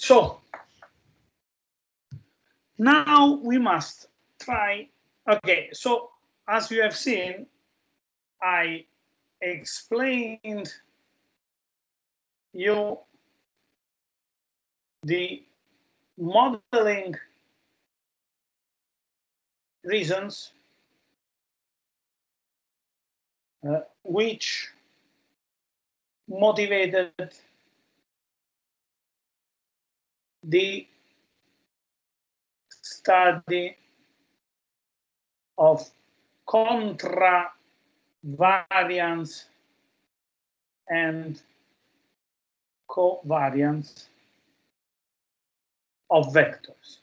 So now we must try. Okay, so as you have seen, I explained you the modeling reasons which motivated the study of contravariance and covariance of vectors.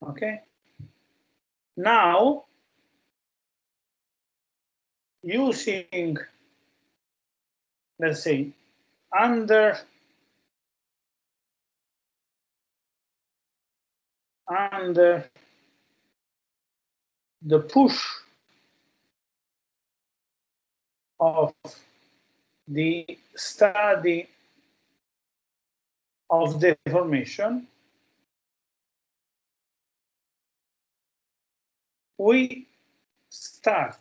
Okay. Now, using, let's say, under the push of the study of deformation, we start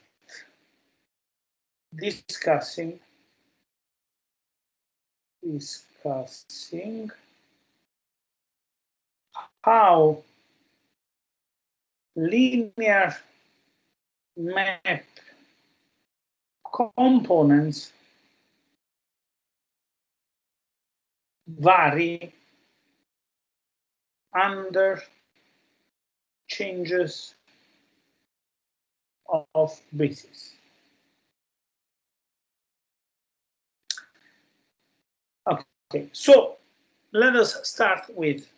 discussing how linear map components vary under changes of basis. Okay, so let us start with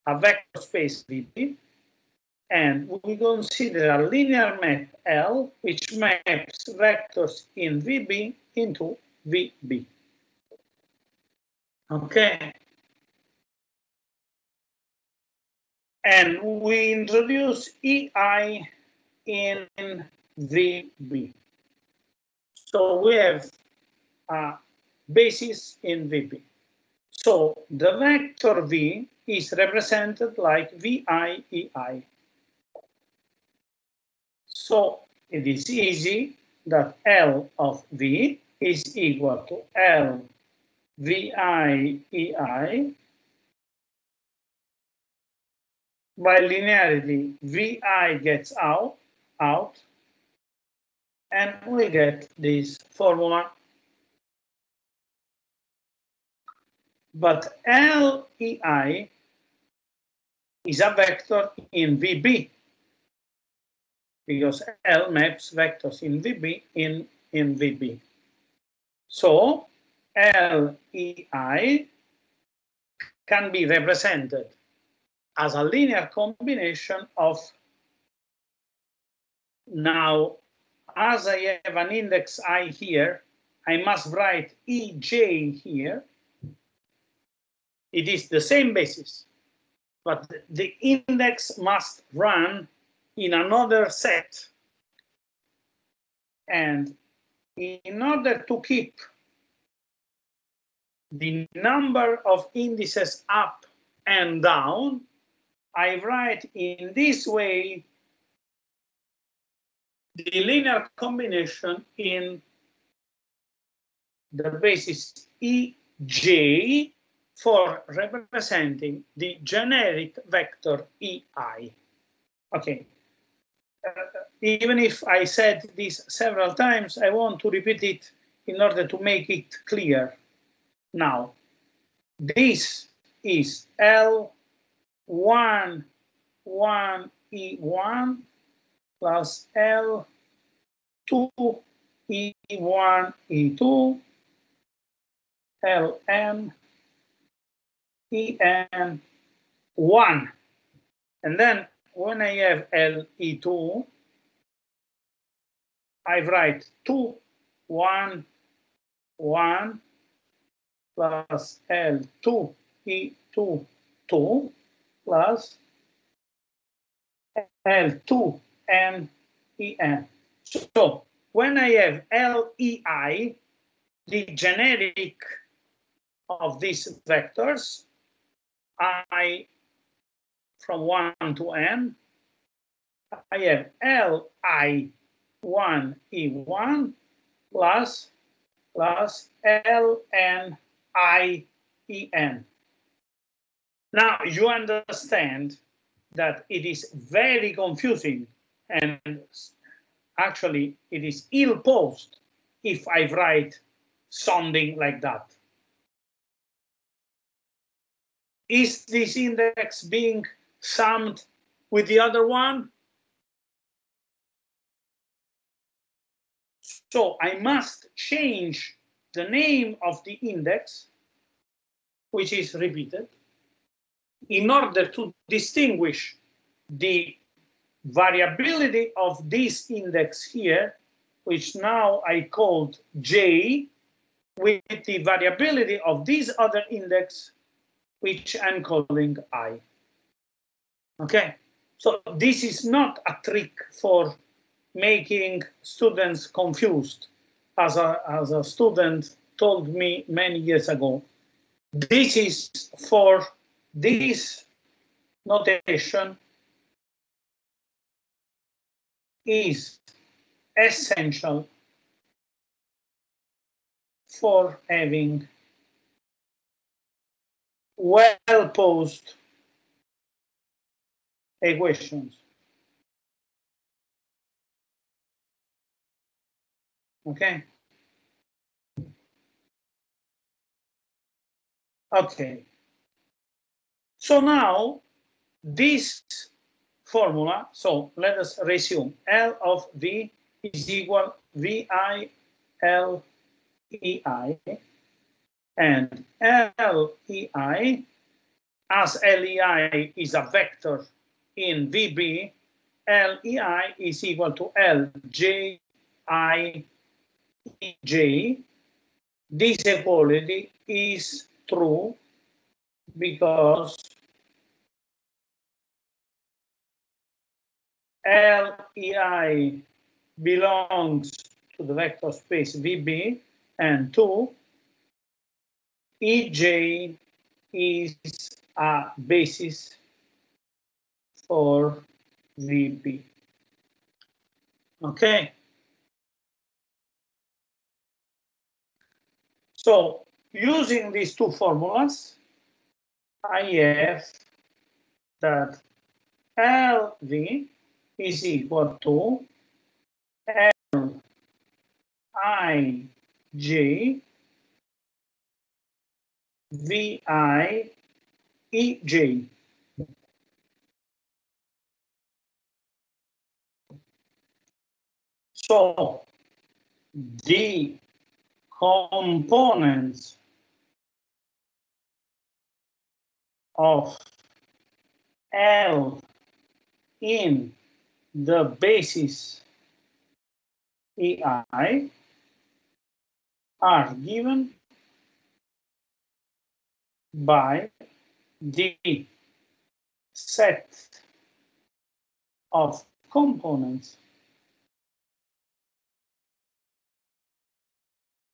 a vector space VB, and we consider a linear map L which maps vectors in VB into VB. Okay. And we introduce EI in VB. So we have a basis in VB. So the vector V is represented like VI EI. So it is easy that L of V is equal to L VI EI by linearity. VI gets out, and we get this formula. But LEI is a vector in VB, because L maps vectors in VB in VB. So LEI can be represented as a linear combination of, now, as I have an index I here, I must write EJ here. It is the same basis, but the index must run in another set. And in order to keep the number of indices up and down, I write in this way the linear combination in the basis EJ for representing the generic vector EI. Okay. Even if I said this several times, I want to repeat it in order to make it clear. Now, this is L1, 1E1 plus L2, E1, E2, Ln, En, 1. And then when I have Le2, I write 2, 1, 1 plus L2, E2, 2 plus L2, N, En. So when I have LEI, the generic of these vectors, I from 1 to n, I have Li1E1 plus Ln(I)En. Now you understand that it is very confusing, and actually it is ill-posed if I write something like that. Is this index being summed with the other one? So I must change the name of the index, which is repeated, in order to distinguish the variability of this index here, which now I called J, with the variability of this other index, which I'm calling I. Okay, so this is not a trick for making students confused, as a student told me many years ago. This is for this notation is essential for having well-posed equations. Okay. Okay. So now this formula, so let us resume. L of V is equal VI L EI, and LEI, as LEI is a vector in VB, LEI is equal to LJIEJ. This equality is true because LEI belongs to the vector space VB, and 2, EJ is a basis for VB. Okay. So using these two formulas, I have that LV is equal to LIJ VIEJ. So the components of L in the basis EI are given by the set of components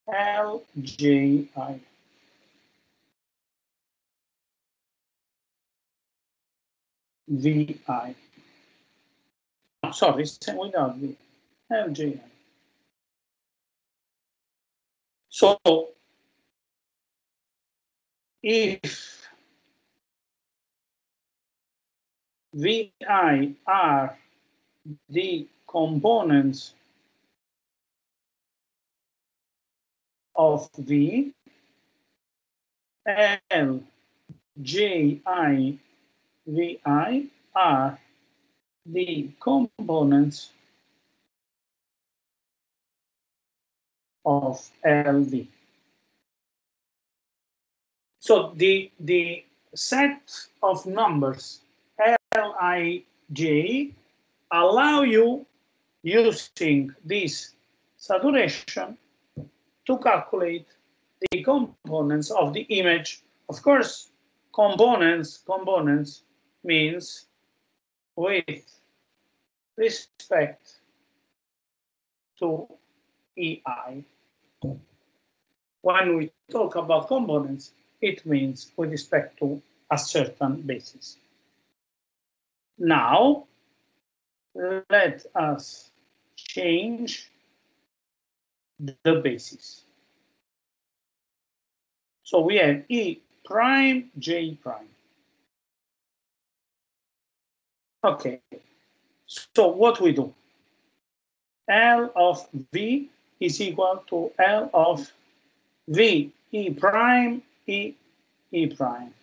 LJI. VI. Oh, sorry, without V. LJI. So if VI are the components of V, L, J, I, V, I are the components of LV. So the set of numbers Lij allow you, using this saturation, to calculate the components of the image. Of course, components means with respect to EI. When we talk about components, it means with respect to a certain basis. Now, let us change the basis. So we have E prime, J prime. Okay, so what we do? L of V is equal to L of V E prime E E prime.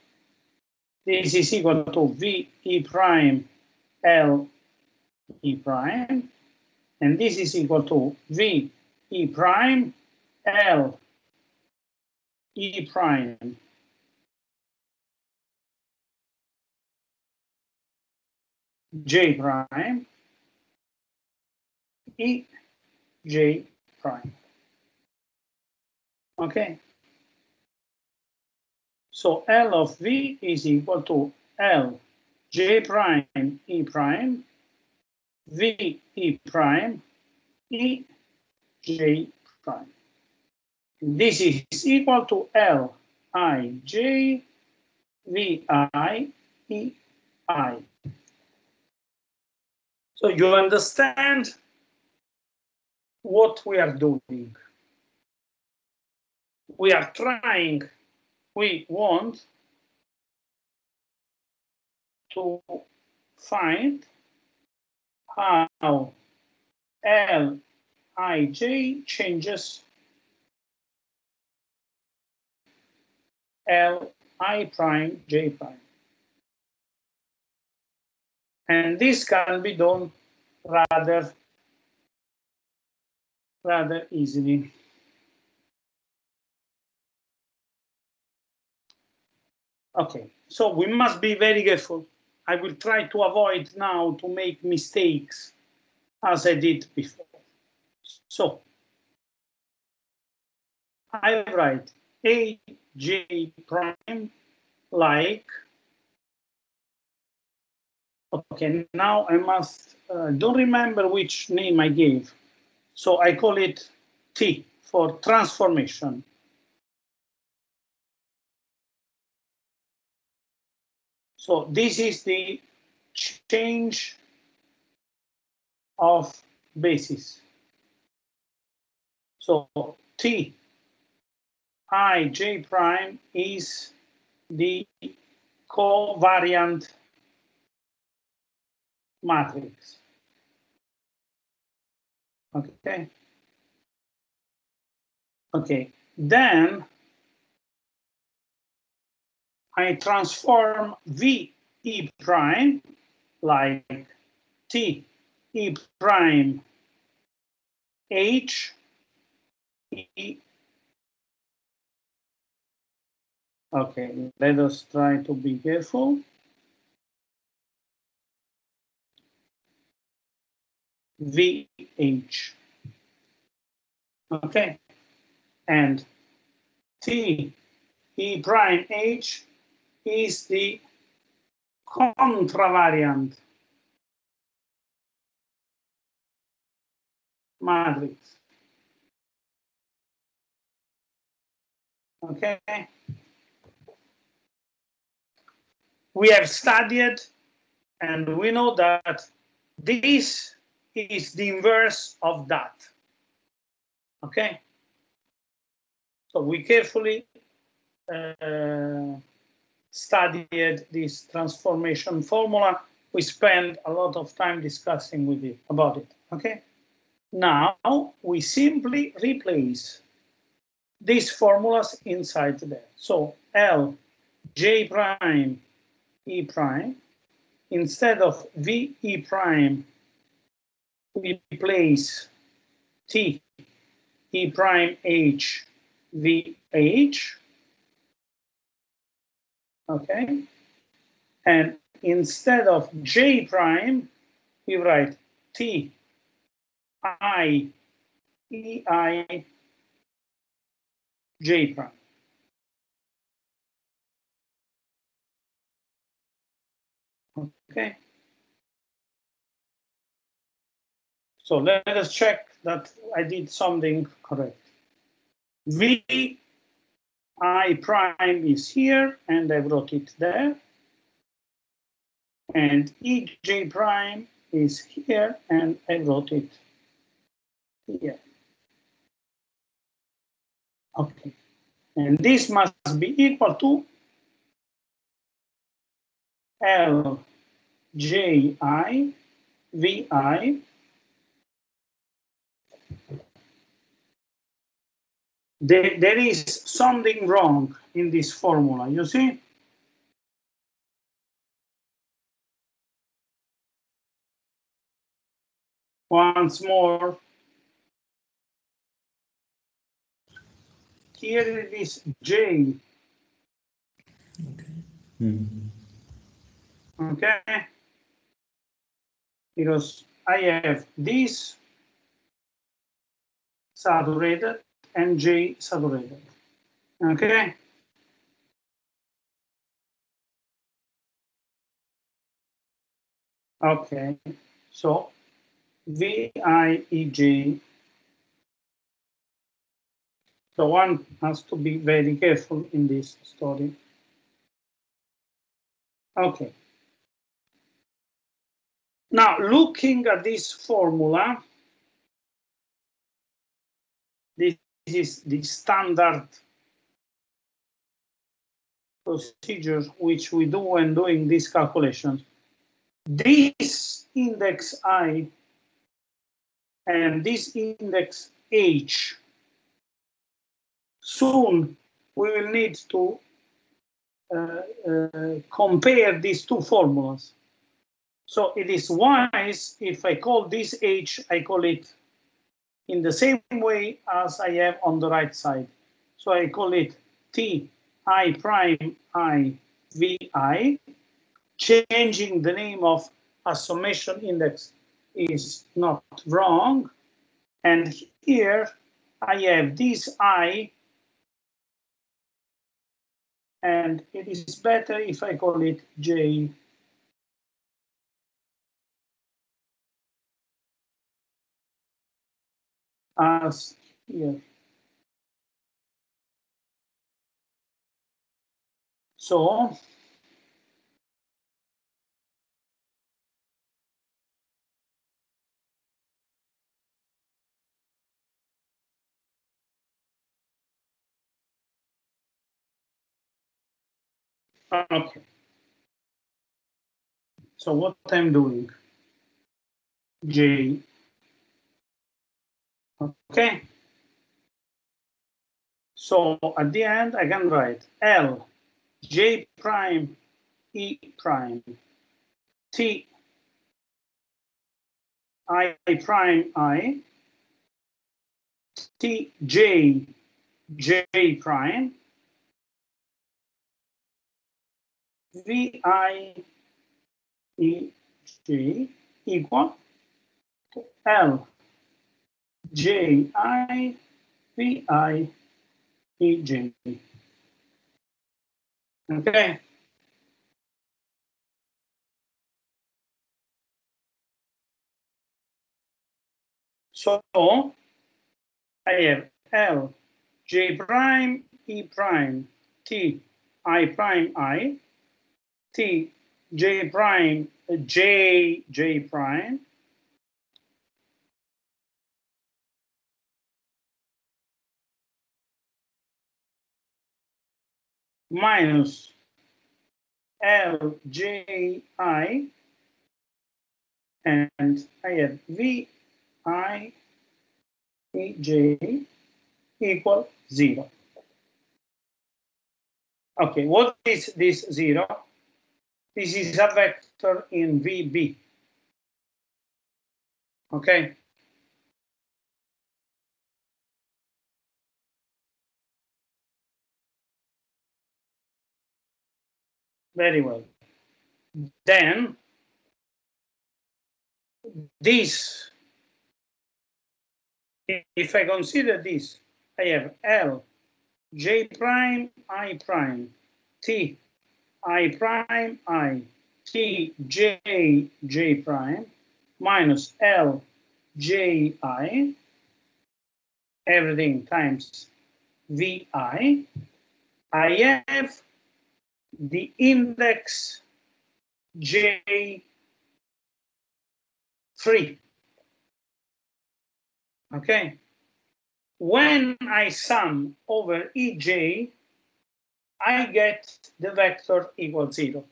This is equal to V E prime L E prime, and this is equal to V E prime L E prime J prime E J prime. Okay. So L of V is equal to L J prime E prime V E prime E J prime. This is equal to L I J V I E I. So you understand what we are doing. We are trying, we want to find how Lij changes Li prime J prime. And this can be done rather easily. Okay, so we must be very careful. I will try to avoid now to make mistakes as I did before. So I write AJ prime like, okay, now I must, don't remember which name I gave. So I call it T for transformation. So this is the change of basis. So T I J prime is the covariant matrix. Okay. Okay. Then I transform V E prime like T E prime H E. Okay, let us try to be careful. VH. Okay, and T E prime H is the contravariant matrix. Okay, we have studied and we know that this is the inverse of that. Okay, so we carefully studied this transformation formula. We spend a lot of time discussing with it about it. Okay, now we simply replace these formulas inside there. So L J prime E prime, instead of V E prime, we replace T E prime H V H. Okay, and instead of J prime, we write T I E I J prime. Okay. So let us check that I did something correct. V I prime is here, and I wrote it there. And EJ prime is here, and I wrote it here. Okay. And this must be equal to LJI VI there is something wrong in this formula, you see? Once more. Here it is J. Okay. Okay? Because I have this saturated and J saturated. Okay? Okay. So VIEJ. So one has to be very careful in this story. Okay. Now, looking at this formula, this is the standard procedure which we do when doing these calculations. This index I and this index H, soon we will need to compare these two formulas. So it is wise if I call this H, I call it in the same way as I have on the right side. So I call it T I prime I V I. Changing the name of a summation index is not wrong. And here I have this I, and it is better if I call it J. As here. So okay. So what I'm doing, J. Okay. So at the end, I can write L, J prime, E prime, T, I prime, I, T, J, J prime, V, I, E, J equal to L, J, I, V, I, E, J. Okay. So I have L, J prime, E prime, T, I prime, I, T, J prime, J, J prime, minus L, J, I, and I have V, I, E, J equal 0. Okay, what is this 0? This is a vector in VB. Okay. Very well. Then this, if I consider this, I have L, J prime, I prime, T, I prime, I, T, J, J prime, minus L, J, I, everything times VI. I have the index J3. Okay. When I sum over Ej, I get the vector equals 0.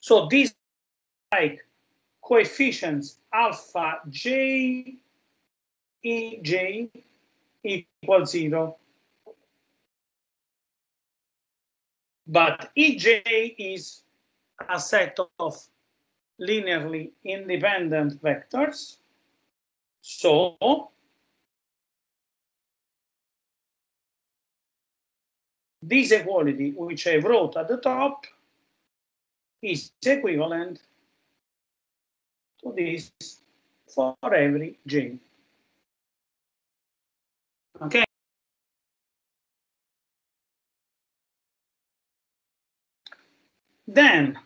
So these like coefficients alpha j Ej equals 0. But Ej is a set of linearly independent vectors. So this equality, which I wrote at the top, is equivalent to this for every j. Okay. Then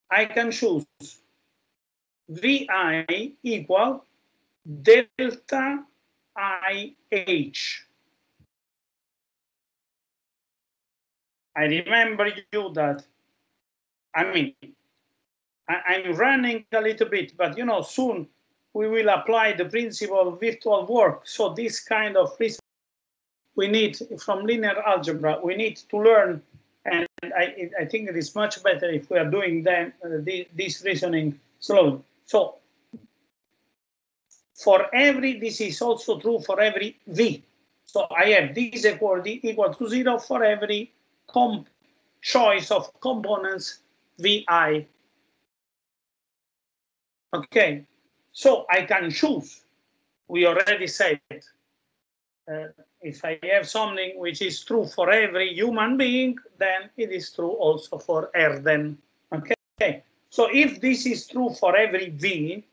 I can choose Vi equal delta IH. I remember you that, I'm running a little bit, but soon we will apply the principle of virtual work. So this kind of reason we need from linear algebra, we need to learn. And I think it is much better if we are doing this reasoning slowly. So this is also true for every V. So I have this equality equal to 0 for every choice of components Vi. Okay, so I can choose. We already said if I have something which is true for every human being, then it is true also for Erden. Okay, so if this is true for every V,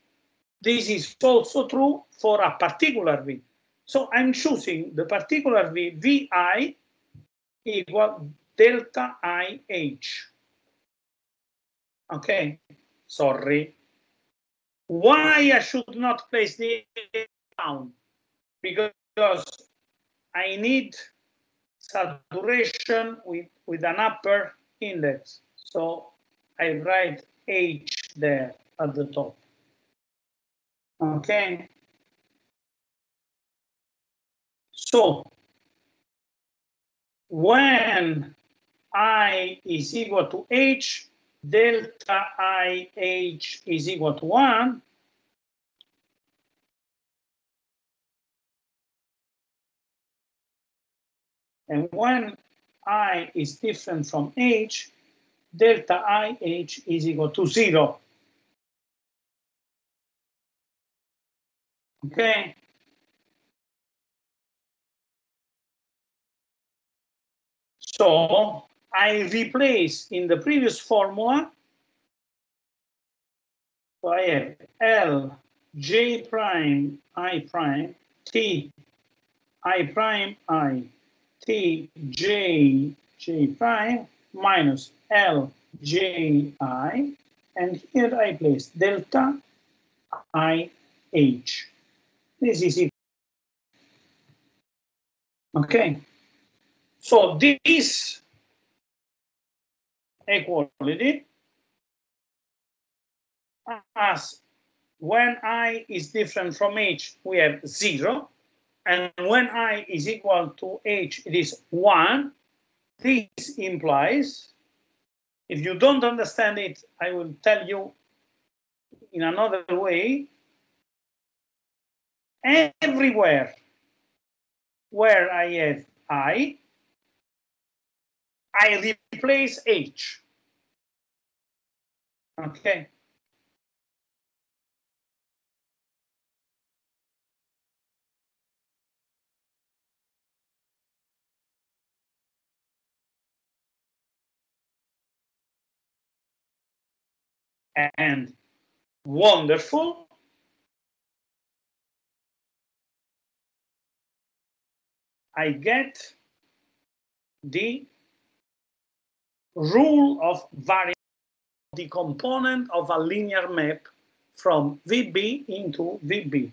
this is also true for a particular V. So I'm choosing the particular V, Vi equal delta IH. Okay, sorry. Why I should not place the down? Because I need saturation with an upper index. So I write H there at the top. Okay. So when I is equal to H, delta IH is equal to 1. And when I is different from H, delta IH is equal to 0. Okay. So I replace in the previous formula. So I have L J prime I prime T I prime I T J J prime minus L J I, and here I place delta I H. This is it. Okay. So this equality, as when I is different from H, we have 0. And when I is equal to H, it is 1. This implies, if you don't understand it, I will tell you in another way. Everywhere where I have I replace H. Okay. And wonderful. I get the rule of variance, the component of a linear map from VB into VB.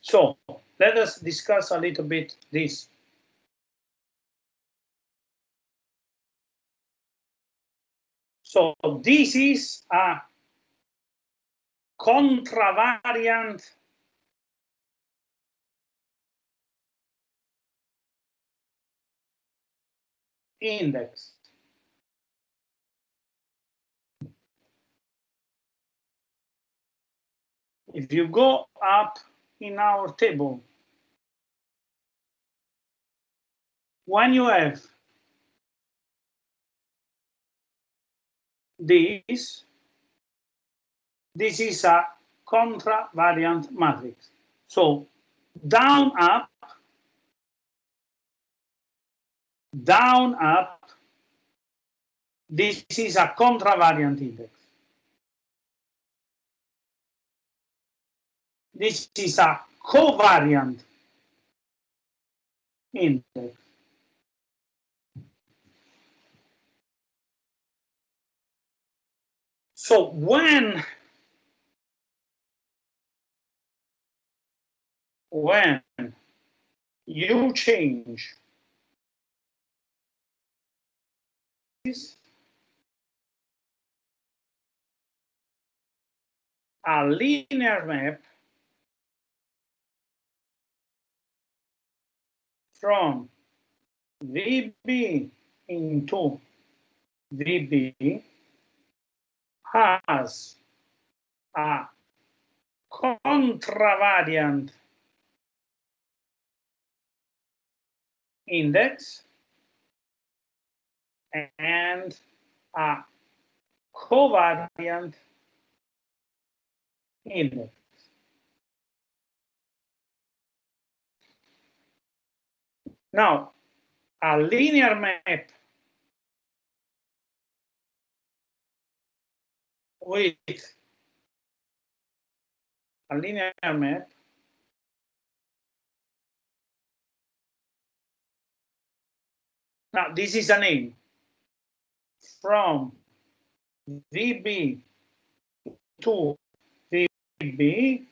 So let us discuss a little bit this. So this is a contravariant index. If you go up in our table, when you have this is a contravariant matrix. So down, up, down, up, this is a contravariant index. This is a covariant index. So when you change this, a linear map from VB into VB has a contravariant index and a covariant index. Now, a linear map with a linear map now this is a name from VB to VB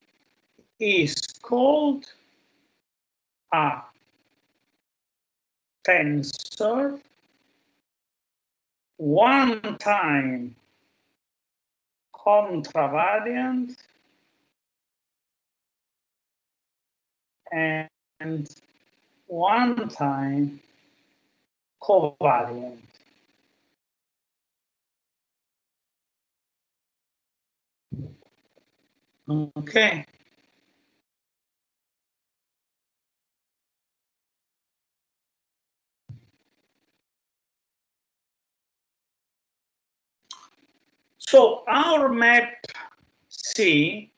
is called a tensor one-time contravariant and one-time covariant. Okay. So our map C,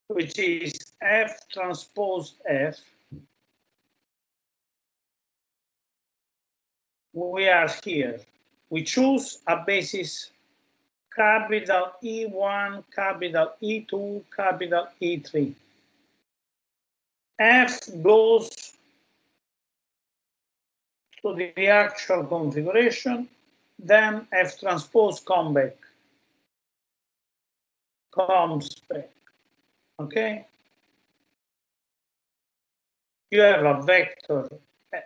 which is F transpose F, we are here. We choose a basis capital E1, capital E2, capital E3. F goes to the actual configuration, then F transpose comes back. Okay? You have a vector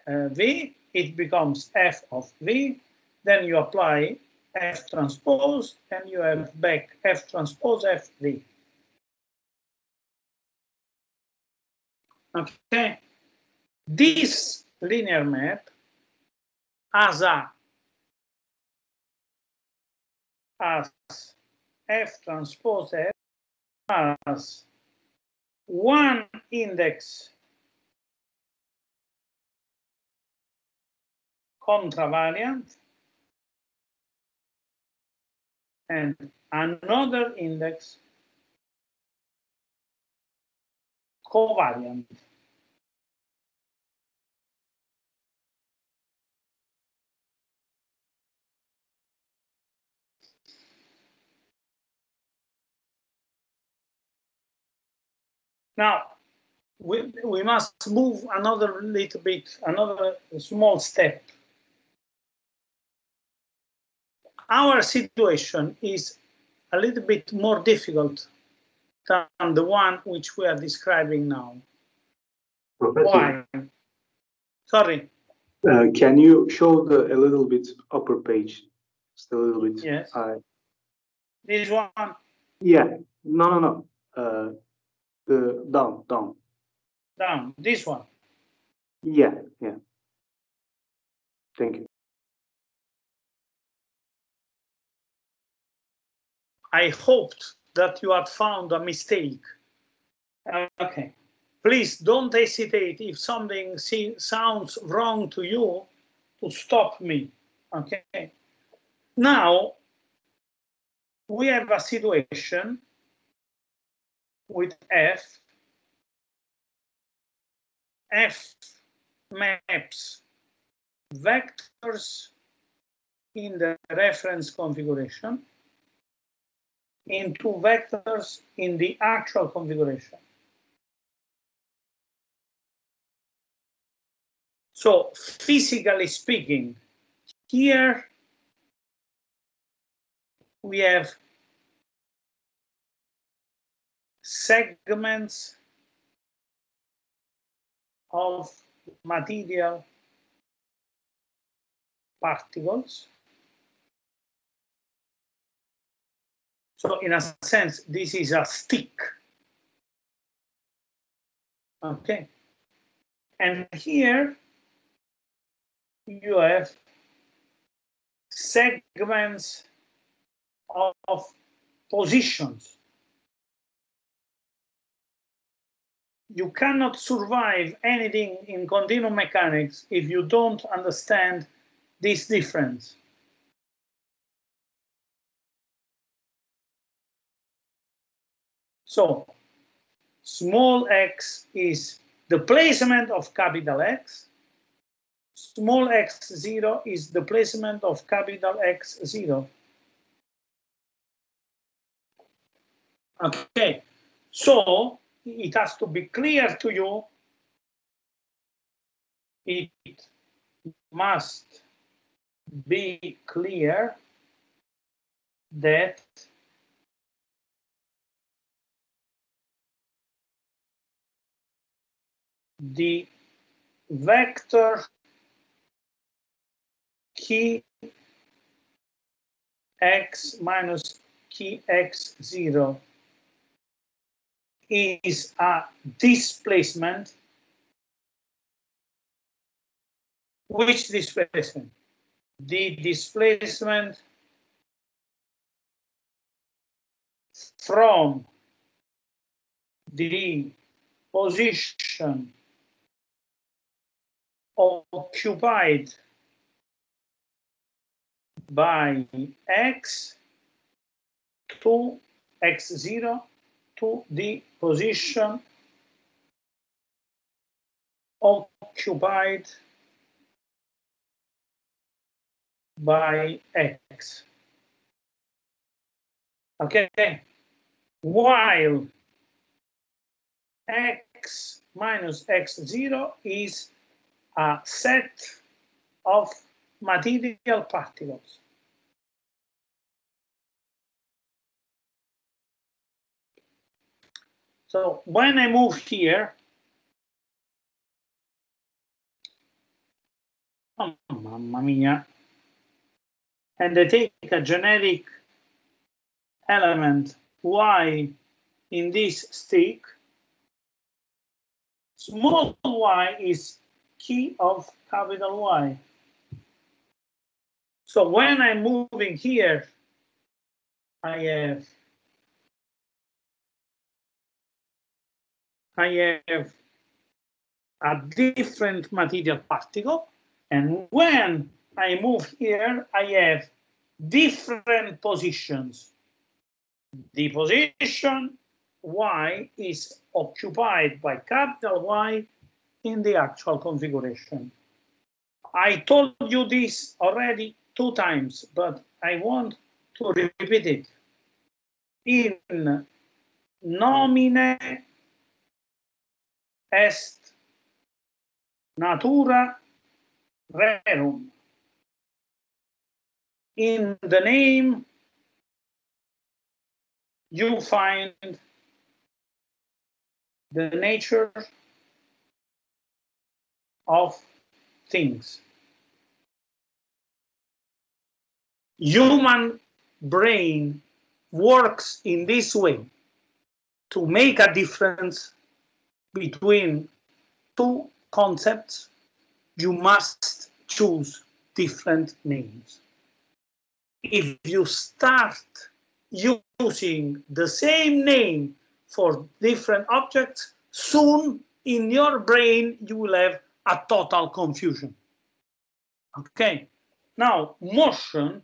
V, it becomes F of V, then you apply F transpose, and you have back F transpose FV. Okay? This linear map has F transpose F has one index contravariant and another index covariant. Now, we must move another little bit, another small step. Our situation is a little bit more difficult than the one which we are describing now. Professor, Why? Sorry. Can you show a little bit upper page? Just a little bit. Yes. This one? Yeah. No. Down. Down. This one? Yeah. Thank you. I hoped that you had found a mistake. Okay. Please don't hesitate if something sounds wrong to you to stop me. Okay. Now, we have a situation with F. F maps vectors in the reference configuration into vectors in the actual configuration. So physically speaking, here we have segments of material particles. So in a sense, this is a stick. Okay. And here you have segments of positions. You cannot survive anything in continuum mechanics if you don't understand this difference. So small x is the placement of capital X. Small x0 is the placement of capital X0. Okay, so it has to be clear to you. It must be clear that the vector key x minus key x0 is a displacement. Which displacement? The displacement from the position occupied by x to x0 to the position occupied by x. Okay, while x minus x0 is a set of material particles. So when I move here, oh, mamma mia, and I take a generic element y in this stick, small y is key of capital Y. So when I'm moving here, I have a different material particle, and when I move here, I have different positions. The position Y is occupied by capital Y in the actual configuration. I told you this already 2 times, but I want to repeat it. In nomine est natura rerum. In the name, you find the nature of things. Human brain works in this way to make a difference between two concepts. You must choose different names. If you start using the same name for different objects, soon in your brain you will have a total confusion. Okay, now motion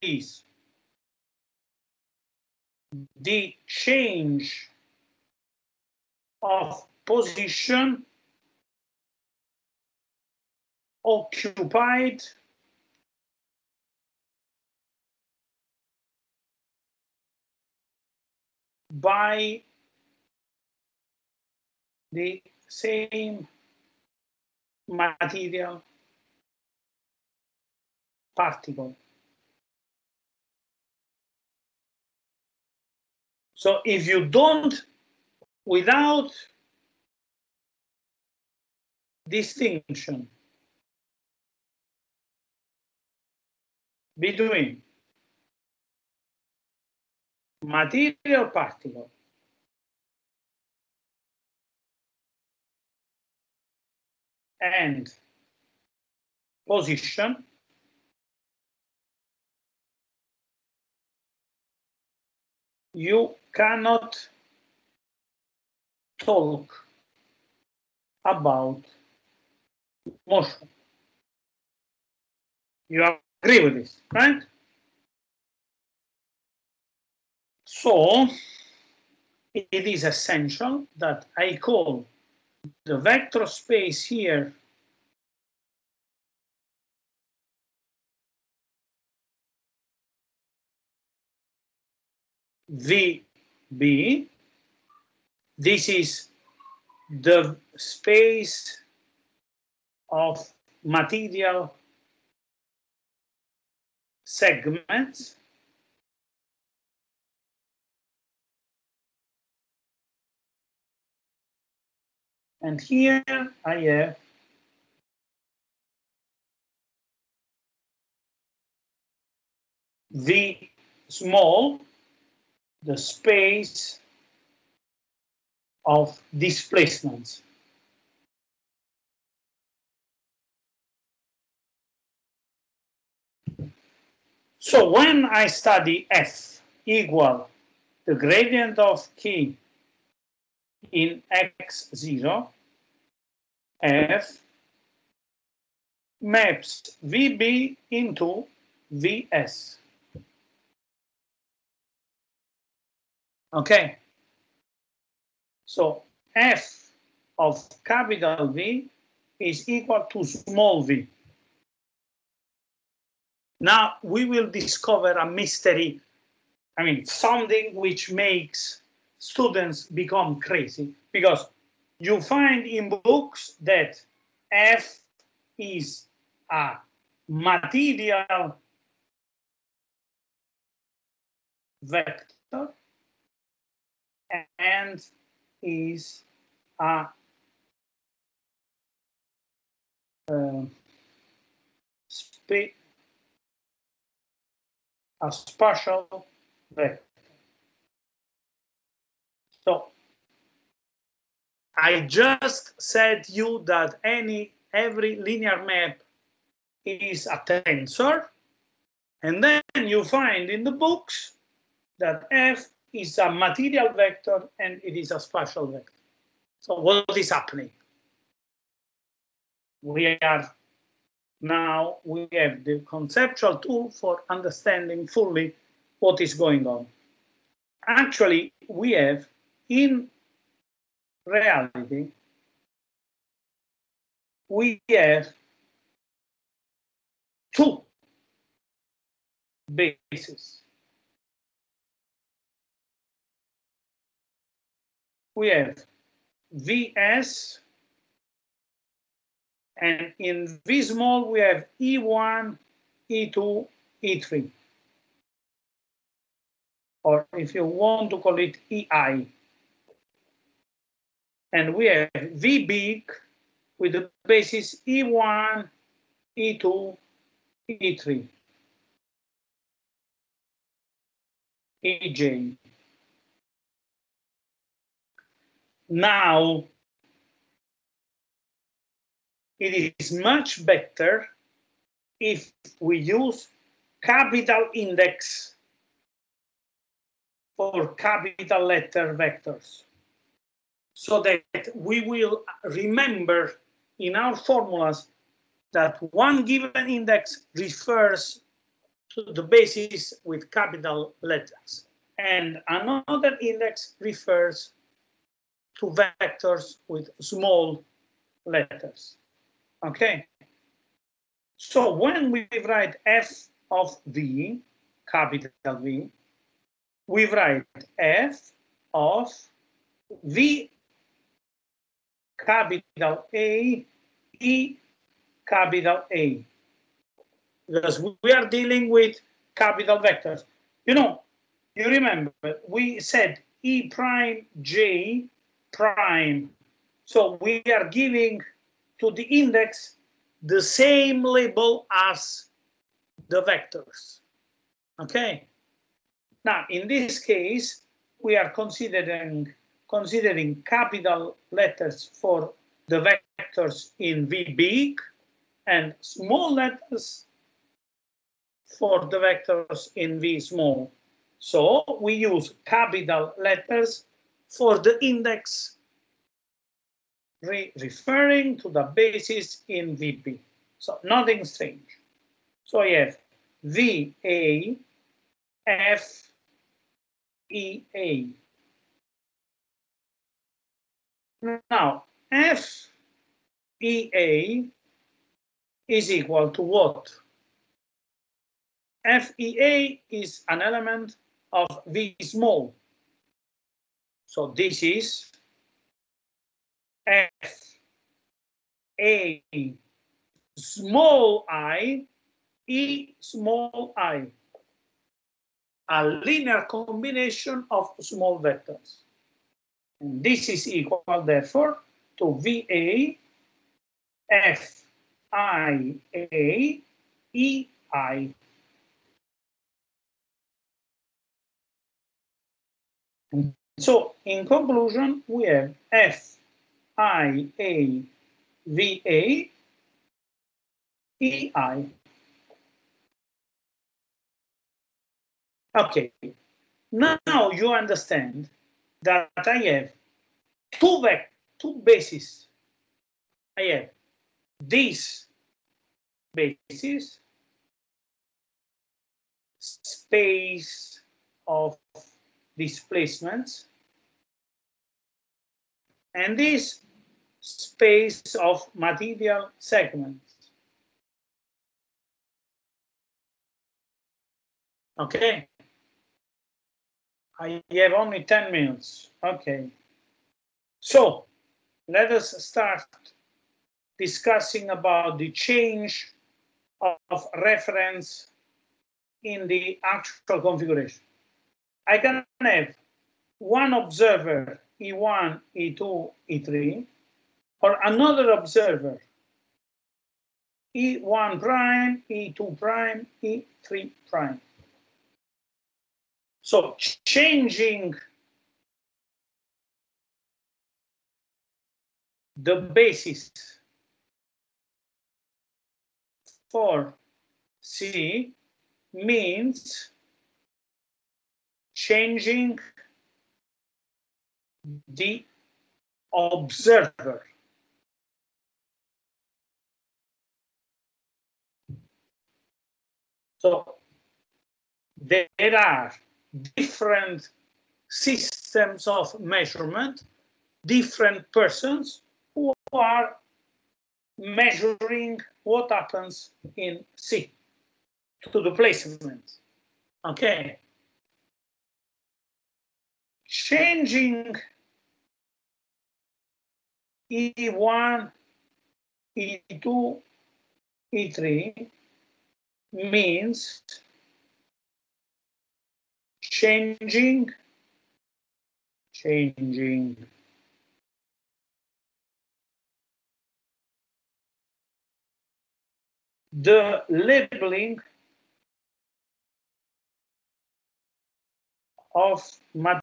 is the change of position occupied by the same material particle. So if you don't, without distinction between material particle and position, you cannot talk about motion. You agree with this, right? So it is essential that I call the vector space here VB. This is the space of material segments. And here I have V small, the space of displacements. So when I study F equal the gradient of K in x0, F maps VB into VS. Okay. So F of capital V is equal to small v. Now we will discover a mystery, I mean, something which makes students become crazy, because you find in books that F is a material vector and is a spatial vector. So I just said you that every linear map is a tensor, and then you find in the books that F is a material vector and it is a spatial vector. So what is happening? We have the conceptual tool for understanding fully what is going on. Actually, we have, in reality, we have two bases. We have VS, and in V small we have E1, E2, E3. or if you want to call it EI. And we have V big with the basis E1, E2, E3, EJ. Now, it is much better if we use capital index for capital letter vectors, so that we will remember in our formulas that one given index refers to the basis with capital letters, and another index refers to vectors with small letters. Okay? So when we write f of v, capital V, we write f of v capital A, E capital A, because we are dealing with capital vectors. You know, you remember we said E prime J prime. So we are giving to the index the same label as the vectors. Okay. Now, in this case, we are considering capital letters for the vectors in V big and small letters for the vectors in V small. So we use capital letters for the index referring to the basis in VP. So nothing strange. So I have VA, F, EA. Now, F, EA is equal to what? FEA is an element of V small. So this is F A small I, E small I, a linear combination of small vectors. And this is equal, therefore, to VA F I A E I. So, in conclusion, we have F I A V A E I. Okay, now you understand that I have two bases. I have this basis, space of displacements, and this space of material segments. Okay. I have only 10 minutes. Okay. So let us start discussing about the change of reference in the actual configuration. I can have one observer, E1, E2, E3, or another observer, E1 prime, E2 prime, E3 prime. So changing the basis for C means changing the observer. So there are different systems of measurement, different persons who are measuring what happens in C to the placement. Okay. Changing E1, E2, E3 means changing the labeling of materials.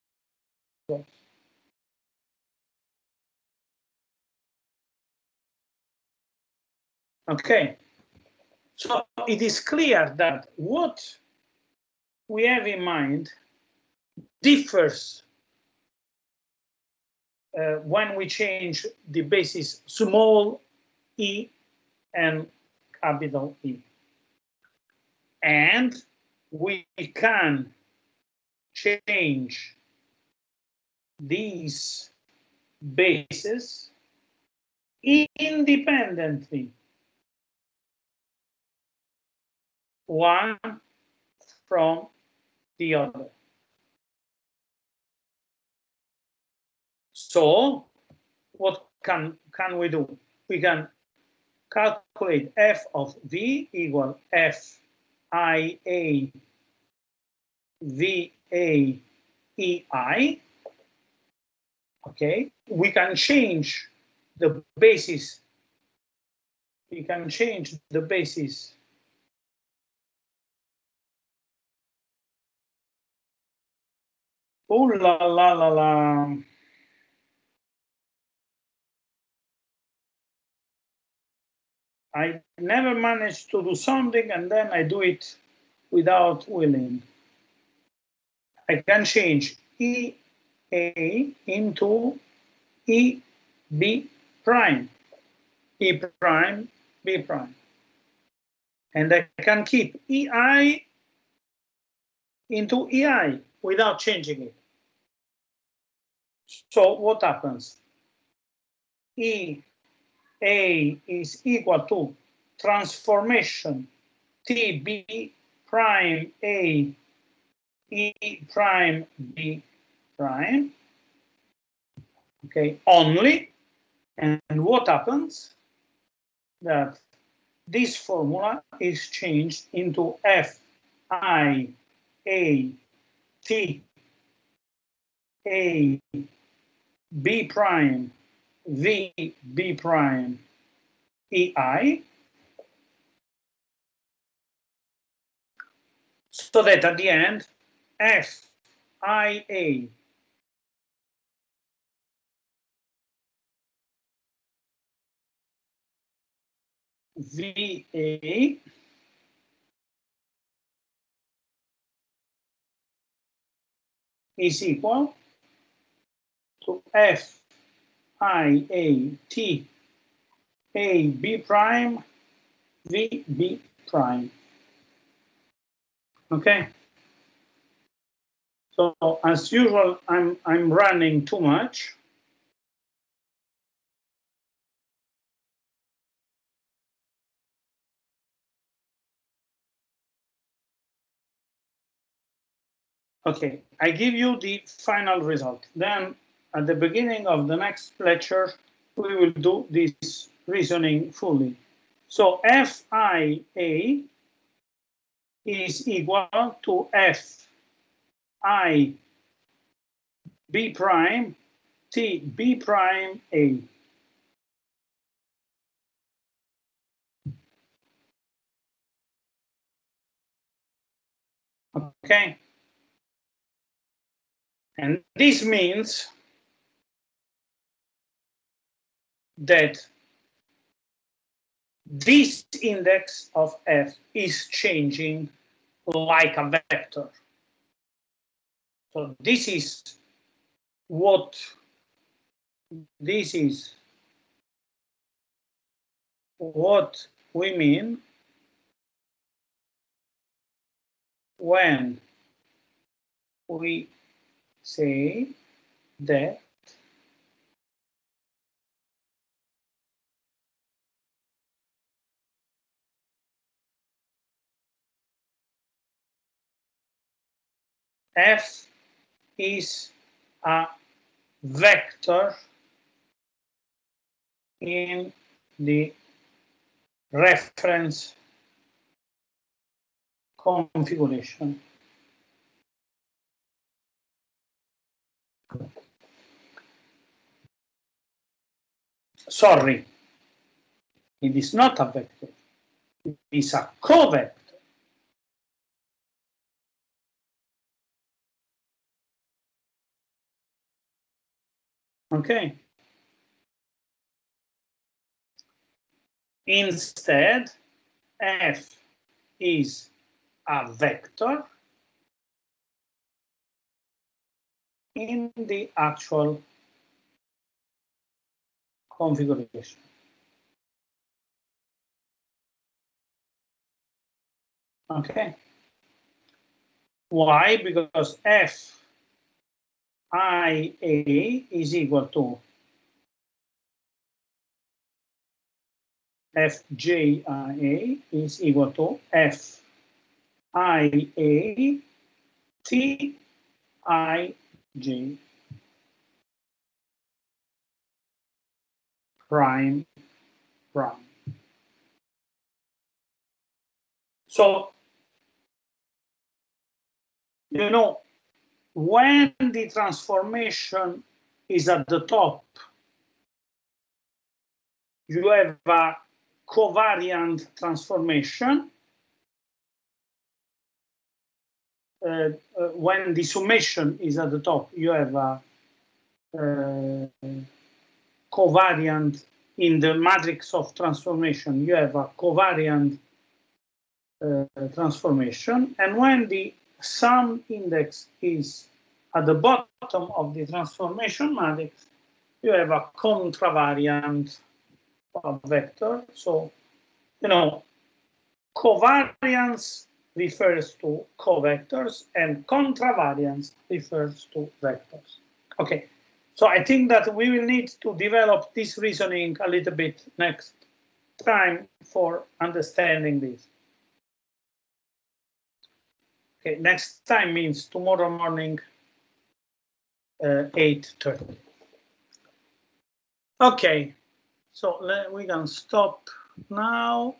Okay, so it is clear that what we have in mind differs when we change the basis small e and capital E. And we can change these bases independently, one from the other. So what can we do? We can calculate f of v equal f I a v a e I. Okay, we can change the basis. We can change the basis oh la la la la. I never managed to do something and then I do it without willing. I can change E A into E B prime, E prime, B prime. And I can keep EI into EI without changing it. So what happens? E A is equal to transformation T B prime A E prime B prime. Okay, only. And what happens? That this formula is changed into F I A T A B prime V B prime E I, so that at the end F I A V A is equal to F I A T A B prime V B prime. Okay. So as usual, I'm running too much. Okay, I give you the final result. Then at the beginning of the next lecture, we will do this reasoning fully. So FIA is equal to FI B prime T B prime A. Okay. And this means that this index of F is changing like a vector. So this is what we mean when we say that F is a vector in the reference configuration. Sorry, it is not a vector. It is a covector. Okay. Instead, F is a vector in the actual configuration. Okay. Why? Because F IA is equal to Fjia is equal to Fia Tij prime prime. So, you know, when the transformation is at the top, you have a covariant transformation. When the summation is at the top, you have a covariant in the matrix of transformation. You have a covariant transformation, and when the sum index is at the bottom of the transformation matrix, you have a contravariant vector. So, you know, covariance refers to covectors and contravariance refers to vectors. Okay, so I think that we will need to develop this reasoning a little bit next time for understanding this. Okay, next time means tomorrow morning, 8:30. Okay, so we can stop now.